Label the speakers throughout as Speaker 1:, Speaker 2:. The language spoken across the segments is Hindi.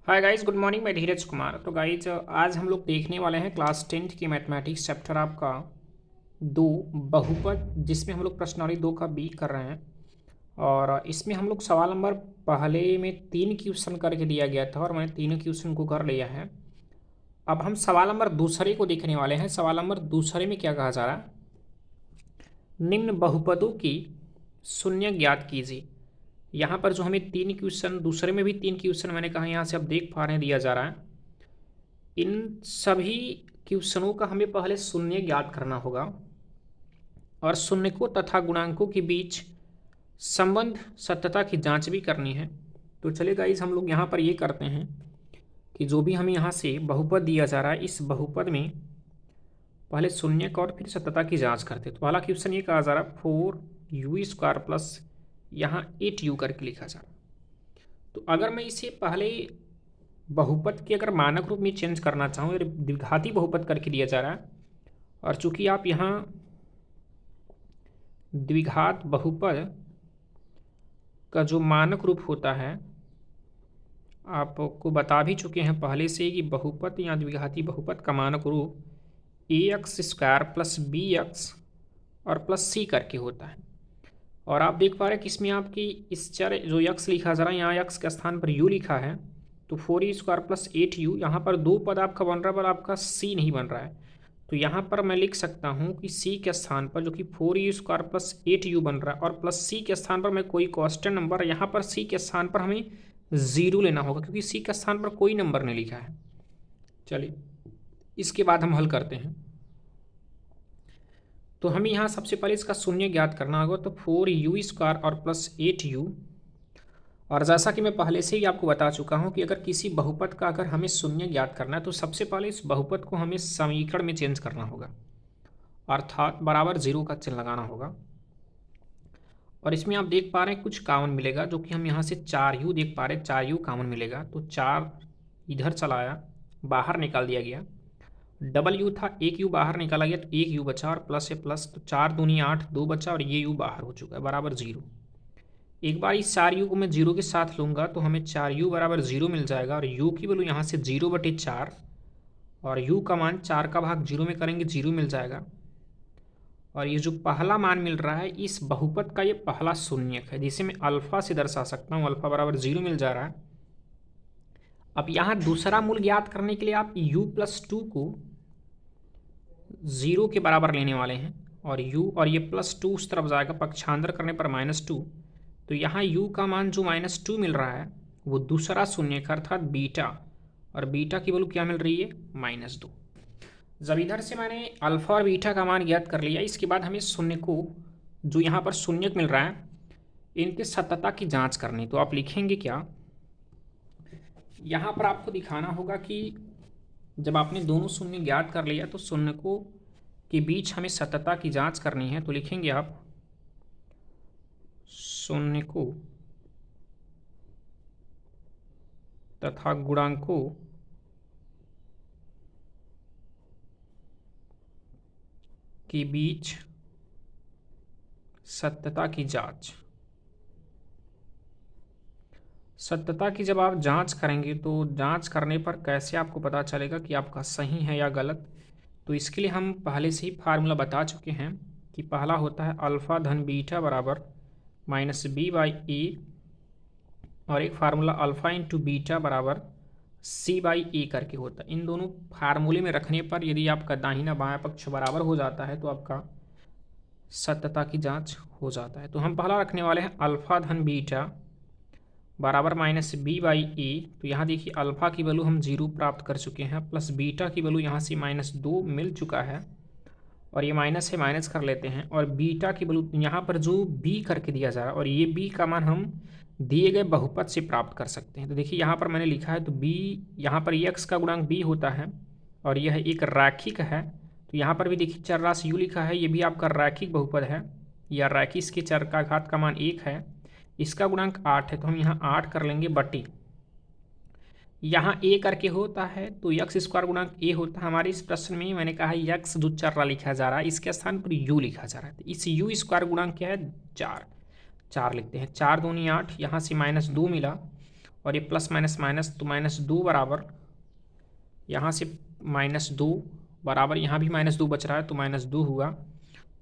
Speaker 1: Hi guys, good morning. मैं धीरज कुमार। तो गाइज आज हम लोग देखने वाले हैं क्लास 10th की मैथमेटिक्स चैप्टर आपका दो बहुपद, जिसमें हम लोग प्रश्नावली 2 का बी कर रहे हैं। और इसमें हम लोग सवाल नंबर पहले में 3 क्वेश्चन करके दिया गया था और मैंने तीनों क्वेश्चन को कर लिया है। अब हम सवाल नंबर दूसरे को देखने वाले हैं। सवाल नंबर दूसरे में क्या कहा जा रहा है, निम्न बहुपदों की शून्य ज्ञात कीजिए। यहाँ पर जो हमें 3 क्वेश्चन, दूसरे में भी 3 क्वेश्चन मैंने कहा यहाँ से आप देख पा रहे हैं दिया जा रहा है। इन सभी क्वेश्चनों का हमें पहले शून्य ज्ञात करना होगा और शून्यकों तथा गुणांकों के बीच संबंध सत्यता की जांच भी करनी है। तो चलिए गाइस, हम लोग यहाँ पर ये करते हैं कि जो भी हमें यहाँ से बहुपद दिया जा रहा है, इस बहुपद में पहले शून्यक और फिर सत्यता की जांच करते हैं। तो पहला क्वेश्चन ये कहा जा रहा है 4u² प्लस यहाँ 8u करके लिखा जा रहा है। तो अगर मैं इसे पहले बहुपद के अगर मानक रूप में चेंज करना चाहूँ, द्विघाती बहुपद करके दिया जा रहा है, और चूंकि आप यहाँ द्विघात बहुपद का जो मानक रूप होता है आपको बता भी चुके हैं पहले से कि बहुपद या द्विघाती बहुपद का मानक रूप ax² प्लस bx और प्लस c करके होता है। और आप देख पा रहे हैं कि इसमें आपकी इस चर जो x लिखा जा रहा है, यहाँ x के स्थान पर u लिखा है, तो 4u² प्लस 8u, यहाँ पर दो पद आपका बन रहा है पर आपका c नहीं बन रहा है। तो यहाँ पर मैं लिख सकता हूँ कि c के स्थान पर, जो कि 4u² प्लस 8u बन रहा है, और प्लस c के स्थान पर मैं कोई कांस्टेंट नंबर, यहाँ पर c के स्थान पर हमें 0 लेना होगा क्योंकि c के स्थान पर कोई नंबर नहीं लिखा है। चलिए इसके बाद हम हल करते हैं। तो हमें यहाँ सबसे पहले इसका शून्य ज्ञात करना होगा। तो 4u² और प्लस 8u, और जैसा कि मैं पहले से ही आपको बता चुका हूँ कि अगर किसी बहुपद का अगर हमें शून्य ज्ञात करना है तो सबसे पहले इस बहुपद को हमें समीकरण में चेंज करना होगा, अर्थात बराबर 0 का चिन्ह लगाना होगा। और इसमें आप देख पा रहे हैं कुछ कॉमन मिलेगा, जो कि हम यहाँ से 4u देख पा रहे हैं, 4u कॉमन मिलेगा। तो 4 इधर चला आया, बाहर निकाल दिया गया। डबल यू था, एक यू बाहर निकाला गया तो एक यू बचा, और प्लस है प्लस, तो 4 दूनी 8, 2 बचा और ये यू बाहर हो चुका है, बराबर 0। एक बार इस 4u को मैं 0 के साथ लूँगा तो हमें 4u बराबर 0 मिल जाएगा, और u की वैल्यू यहाँ से 0/4, और u का मान 4 का भाग 0 में करेंगे 0 मिल जाएगा। और ये जो पहला मान मिल रहा है इस बहुपद का, ये पहला शून्यक है जिसे मैं अल्फा से दर्शा सकता हूँ, अल्फा बराबर 0 मिल जा रहा है। अब यहाँ दूसरा मूल ज्ञात करने के लिए आप u+2 को 0 के बराबर लेने वाले हैं, और u और ये +2 उस तरफ जाएगा, पक्षांतर करने पर -2। तो यहाँ u का मान जो -2 मिल रहा है वो दूसरा शून्यक अर्थात बीटा, और बीटा की वैल्यू क्या मिल रही है, -2। जब इधर से मैंने अल्फा और बीटा का मान ज्ञात कर लिया, इसके बाद हमें शून्य को, जो यहाँ पर शून्यक मिल रहा है, इनके सत्यता की जांच करनी। तो आप लिखेंगे क्या, यहाँ पर आपको दिखाना होगा कि जब आपने दोनों शून्य ज्ञात कर लिया तो शून्य को के बीच हमें सत्यता की जांच करनी है। तो लिखेंगे आप शून्य को तथा गुणांकों के बीच सत्यता की जांच। सत्यता की जब आप जांच करेंगे तो जांच करने पर कैसे आपको पता चलेगा कि आपका सही है या गलत। तो इसके लिए हम पहले से ही फार्मूला बता चुके हैं कि पहला होता है अल्फ़ा धन बीटा बराबर -b/a, और एक फार्मूला अल्फ़ा इंटू बीटा बराबर c/a करके होता है। इन दोनों फार्मूले में रखने पर यदि आपका दाहिना बायां पक्ष बराबर हो जाता है तो आपका सत्यता की जांच हो जाता है। तो हम पहला रखने वाले हैं अल्फ़ा धन बीटा बराबर -b/a। तो यहाँ देखिए अल्फ़ा की वैल्यू हम 0 प्राप्त कर चुके हैं, प्लस बीटा की वैल्यू यहाँ से -2 मिल चुका है, और ये माइनस है, माइनस कर लेते हैं। और बीटा की वैल्यू यहाँ पर जो b करके दिया जा रहा है, और ये b का मान हम दिए गए बहुपद से प्राप्त कर सकते हैं। तो देखिए यहाँ पर मैंने लिखा है, तो b यहाँ पर x का गुणांक b होता है, और यह एक रैखिक है। तो यहाँ पर भी देखिए चर राशि u लिखा है, ये भी आपका रैखिक बहुपद है, या रैखिक, इसके चर का घात का मान 1 है, इसका गुणांक 8 है, तो हम यहाँ 8 कर लेंगे बटे, यहाँ a करके होता है तो x² गुणांक a होता है। हमारे इस प्रश्न में मैंने कहा है x जो चर रहा लिखा जा रहा है, इसके स्थान पर u लिखा जा रहा है। तो इस u² गुणांक क्या है, 4 लिखते हैं। 4 दूनी 8, यहाँ से -2 मिला, और ये प्लस माइनस माइनस, तो -2 बराबर यहाँ से -2 बराबर यहाँ भी -2 बच रहा है, तो -2 हुआ,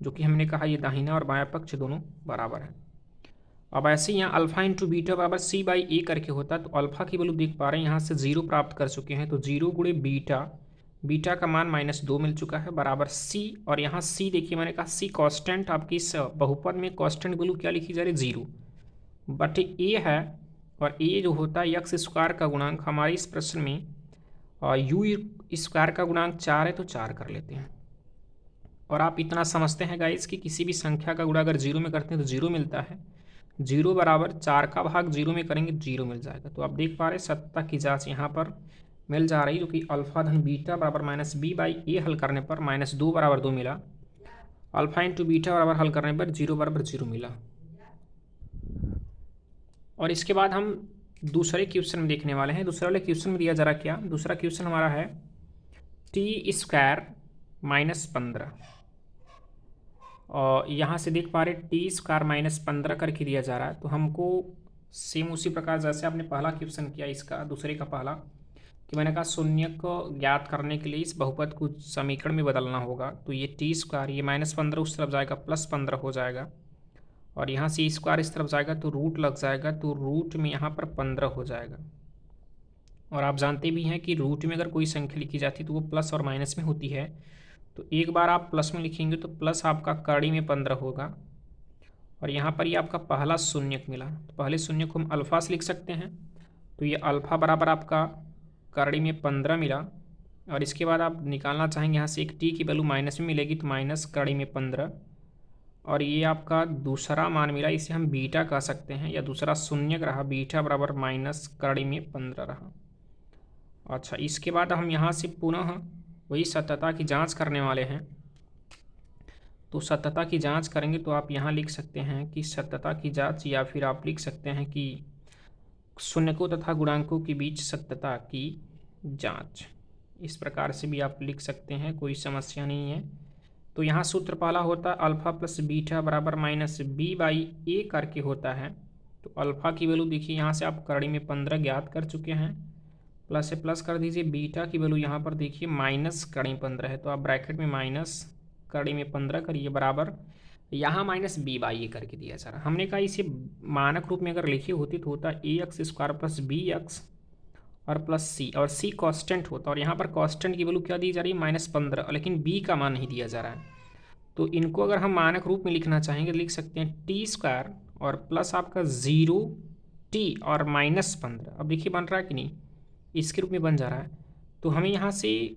Speaker 1: जो कि हमने कहा ये दाहिना और बायां पक्ष दोनों बराबर है। अब ऐसे ही यहाँ अल्फा इंटू बीटा बराबर C/A करके होता है, तो अल्फा की वैल्यू देख पा रहे हैं यहाँ से 0 प्राप्त कर चुके हैं, तो 0 गुणे बीटा, बीटा का मान -2 मिल चुका है बराबर C, और यहाँ C देखिए मैंने कहा C कांस्टेंट, आपकी इस बहुपद में कांस्टेंट वैल्यू क्या लिखी जा रही है 0, बट A है, और A जो होता है x स्क्वायर का गुणांक, हमारे इस प्रश्न में u स्क्वायर का गुणांक 4 है, तो 4 कर लेते हैं। और आप इतना समझते हैं गाइस कि किसी भी संख्या का गुणा अगर 0 में करते हैं तो 0 मिलता है, 0 बराबर 4 का भाग 0 में करेंगे 0 मिल जाएगा। तो आप देख पा रहे हैं सत्ता की जांच यहाँ पर मिल जा रही, जो कि अल्फा धन बीटा बराबर -B/A हल करने पर -2 बराबर 2 मिला, अल्फा इंटू बीटा बराबर हल करने पर 0 बराबर 0 मिला। और इसके बाद हम दूसरे क्वेश्चन में देखने वाले हैं। दूसरे वाले क्वेश्चन में दिया जा रहा क्या, दूसरा क्वेश्चन हमारा है t² -15, और यहाँ से देख पा रहे t² -15 करके दिया जा रहा है। तो हमको सेम उसी प्रकार जैसे आपने पहला क्वेश्चन किया इसका, दूसरे का पहला, कि मैंने कहा शून्य को ज्ञात करने के लिए इस बहुपद को समीकरण में बदलना होगा। तो ये t², ये -15 उस तरफ जाएगा, +15 हो जाएगा, और यहाँ से स्क्वायर इस तरफ जाएगा तो रूट लग जाएगा, तो रूट में यहाँ पर 15 हो जाएगा। और आप जानते भी हैं कि रूट में अगर कोई संख्या लिखी जाती है तो वो प्लस और माइनस में होती है, तो एक बार आप प्लस में लिखेंगे तो प्लस आपका कड़ी में 15 होगा, और यहाँ पर ये आपका पहला शून्यक मिला, तो पहले शून्य को हम अल्फा से लिख सकते हैं, तो ये अल्फा बराबर आपका कड़ी में 15 मिला। और इसके बाद आप निकालना चाहेंगे यहाँ से एक टी की वैल्यू माइनस में मिलेगी, तो माइनस कड़ी में 15, और ये आपका दूसरा मान मिला, इसे हम बीटा कह सकते हैं, या दूसरा शून्यक रहा, बीटा बराबर माइनस कड़ी में 15 रहा। अच्छा, इसके बाद हम यहाँ से पुनः वही सत्यता की जांच करने वाले हैं। तो सत्यता की जांच करेंगे तो आप यहाँ लिख सकते हैं कि सत्यता की जांच, या फिर आप लिख सकते हैं कि शून्यकों तथा गुणांकों के बीच सत्यता की जांच, इस प्रकार से भी आप लिख सकते हैं, कोई समस्या नहीं है। तो यहाँ सूत्र पहला होता है अल्फा प्लस बीटा बराबर -B/A करके होता है। तो अल्फा की वैल्यू देखिए यहाँ से आप कड़ी में 15 ज्ञात कर चुके हैं, प्लस से प्लस कर दीजिए, बीटा की वैल्यू यहाँ पर देखिए माइनस कड़ी में 15 है, तो आप ब्रैकेट में माइनस कड़ी में 15 करिए बराबर यहाँ -B/A करके दिया जा रहा है। हमने कहा इसे मानक रूप में अगर लिखी होती तो होता ax² + bx और प्लस c, और c कांस्टेंट होता, और यहाँ पर कांस्टेंट की वैल्यू क्या दी जा रही है -15, लेकिन b का मान नहीं दिया जा रहा है। तो इनको अगर हम मानक रूप में लिखना चाहेंगे लिख सकते हैं t² और प्लस आपका 0t और -15। अब देखिए बन रहा है कि नहीं, इसके रूप में बन जा रहा है। तो हमें यहाँ से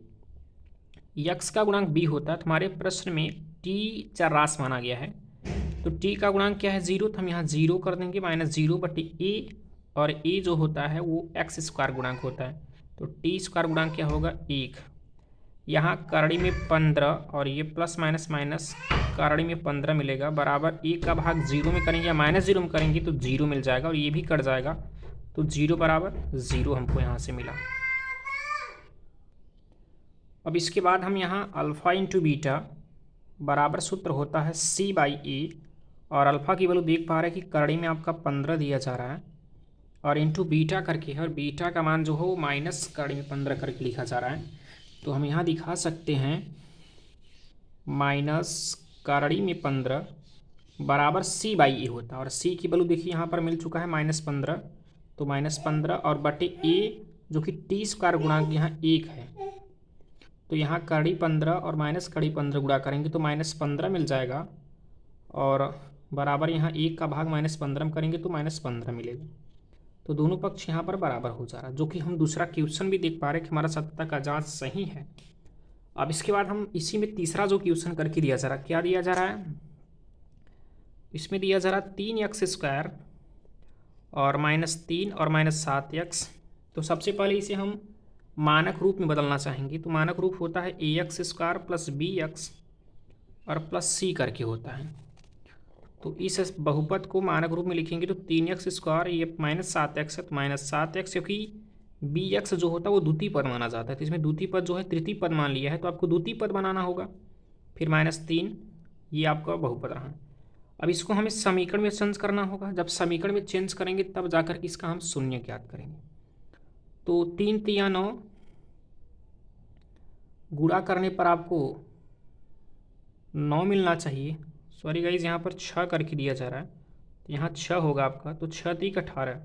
Speaker 1: x का गुणांक b होता है, तो हमारे प्रश्न में t चरराशि माना गया है, तो t का गुणांक क्या है 0, तो हम यहाँ 0 कर देंगे, -0/a, और a जो होता है वो x² गुणांक होता है, तो t² गुणांक क्या होगा 1, यहाँ करड़ी में 15, और ये प्लस माइनस माइनस करड़ी में 15 मिलेगा बराबर 1 का भाग 0 में करेंगे या -0 में करेंगे तो 0 मिल जाएगा, और ये भी कट जाएगा, तो 0 बराबर 0 हमको यहाँ से मिला। अब इसके बाद हम यहाँ अल्फा इंटू बीटा बराबर सूत्र होता है C/A, और अल्फा की वैल्यू देख पा रहे हैं कि करड़ी में आपका 15 दिया जा रहा है, और इंटू बीटा करके है, और बीटा का मान जो हो माइनस करड़ी में 15 करके लिखा जा रहा है। तो हम यहाँ दिखा सकते हैं माइनस करड़ी में 15 बराबर C/A होता है, और C की वैल्यू देखिए यहाँ पर मिल चुका है -15, तो -15 और बटे A जो कि t² गुणांक यहाँ 1 है, तो यहाँ कड़ी 15 और माइनस कड़ी 15 गुणा करेंगे तो -15 मिल जाएगा, और बराबर यहाँ 1 का भाग -15 में करेंगे तो -15 मिलेगा। तो दोनों पक्ष यहाँ पर बराबर हो जा रहा है, जो कि हम दूसरा क्वेश्चन भी देख पा रहे हैं कि हमारा सत्यता का जांच सही है। अब इसके बाद हम इसी में तीसरा जो क्वेश्चन करके दिया जा रहा है, क्या दिया जा रहा है, इसमें दिया जा रहा है 3x² और -3 और -7x। तो सबसे पहले इसे हम मानक रूप में बदलना चाहेंगे, तो मानक रूप होता है ax² + bx और प्लस c करके होता है। तो इस बहुपद को मानक रूप में लिखेंगे तो 3x², ये -7x है, तो -7x, क्योंकि bx जो होता है वो द्वितीय पद माना जाता है, तो इसमें द्वितीय पद जो है तृतीय पद मान लिया है, तो आपको द्वितीय पद बनाना होगा, फिर -3, ये आपका बहुपद रहा। अब इसको हमें समीकरण में चेंज करना होगा। जब समीकरण में चेंज करेंगे तब जाकर के इसका हम शून्य ज्ञात करेंगे। तो 3 तिया 9 गुणा करने पर आपको 9 मिलना चाहिए। सॉरी गाइज, यहाँ पर 6 करके दिया जा रहा है, तो यहाँ 6 होगा आपका। तो 6 3 18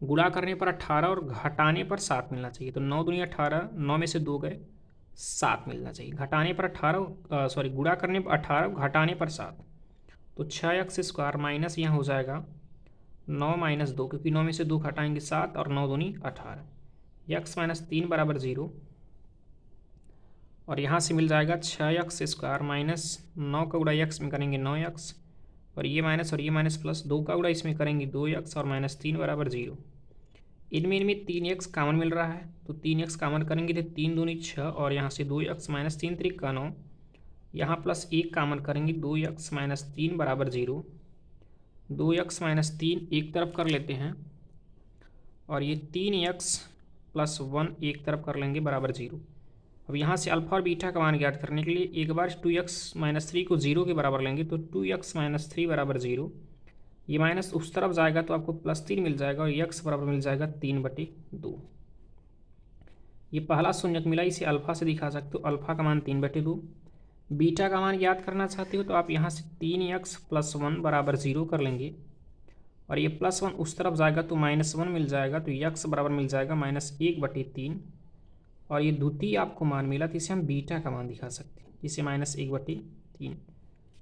Speaker 1: गुणा करने पर 18 और घटाने पर 7 मिलना चाहिए। तो 9 दूनी 18, 9 में से 2 गए, 7 मिलना चाहिए। घटाने पर 18 सॉरी गुणा करने पर 18, घटाने पर 7। तो 6x² माइनस यहाँ हो जाएगा 9 - 2, क्योंकि 9 में से 2 घटाएंगे 7 और 9 दूनी 18। x - 3 = 0 और यहाँ से मिल जाएगा 6x² माइनस 9 का गुणा x में करेंगे 9x और ये माइनस प्लस 2 का गुणा इसमें करेंगे 2x और -3 = 0। इनमें 3x कॉमन मिल रहा है, तो 3x कॉमन करेंगे तो 3 दूनी 6 और यहाँ से 2x - 3 3 का 9, यहाँ प्लस 1 कॉमन करेंगे 2x - 3 = 0। 2x - 3 एक तरफ कर लेते हैं और ये 3x + 1 एक तरफ कर लेंगे बराबर 0। अब यहाँ से अल्फा और बीटा का मान ज्ञात करने के लिए एक बार 2x - 3 को 0 के बराबर लेंगे, तो 2x - 3 = 0। ये माइनस उस तरफ जाएगा तो आपको +3 मिल जाएगा और x बराबर मिल जाएगा 3/2। ये पहला शून्यक मिला, इसे अल्फा से दिखा सकते हो। अल्फा का मान 3/2। बीटा का मान ज्ञात करना चाहते हो तो आप यहाँ से 3x + 1 = 0 कर लेंगे और ये +1 उस तरफ जाएगा तो -1 मिल जाएगा। तो x बराबर मिल जाएगा -1/3 और ये द्वितीय आपको मान मिला, तो इसे हम बीटा का मान दिखा सकते हैं, इसे -1/3।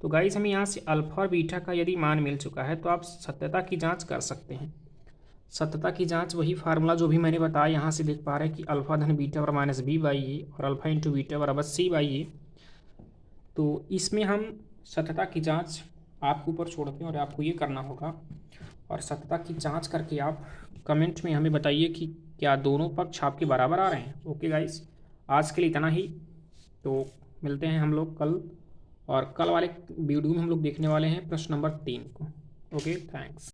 Speaker 1: तो गाइस हमें यहाँ से अल्फा और बीटा का यदि मान मिल चुका है तो आप सत्यता की जांच कर सकते हैं। सत्यता की जांच वही फार्मूला जो भी मैंने बताया, यहाँ से देख पा रहे हैं कि अल्फा धन बीटा = -b/a और अल्फा × बीटा = c/a। तो इसमें हम सत्यता की जांच आपके ऊपर छोड़ते हैं और आपको ये करना होगा। और सत्यता की जांच करके आप कमेंट में हमें बताइए कि क्या दोनों पक्ष आपके बराबर आ रहे हैं। ओके गाइस, आज के लिए इतना ही। तो मिलते हैं हम लोग कल, और कल वाले वीडियो में हम लोग देखने वाले हैं प्रश्न नंबर 3 को। Okay, thanks.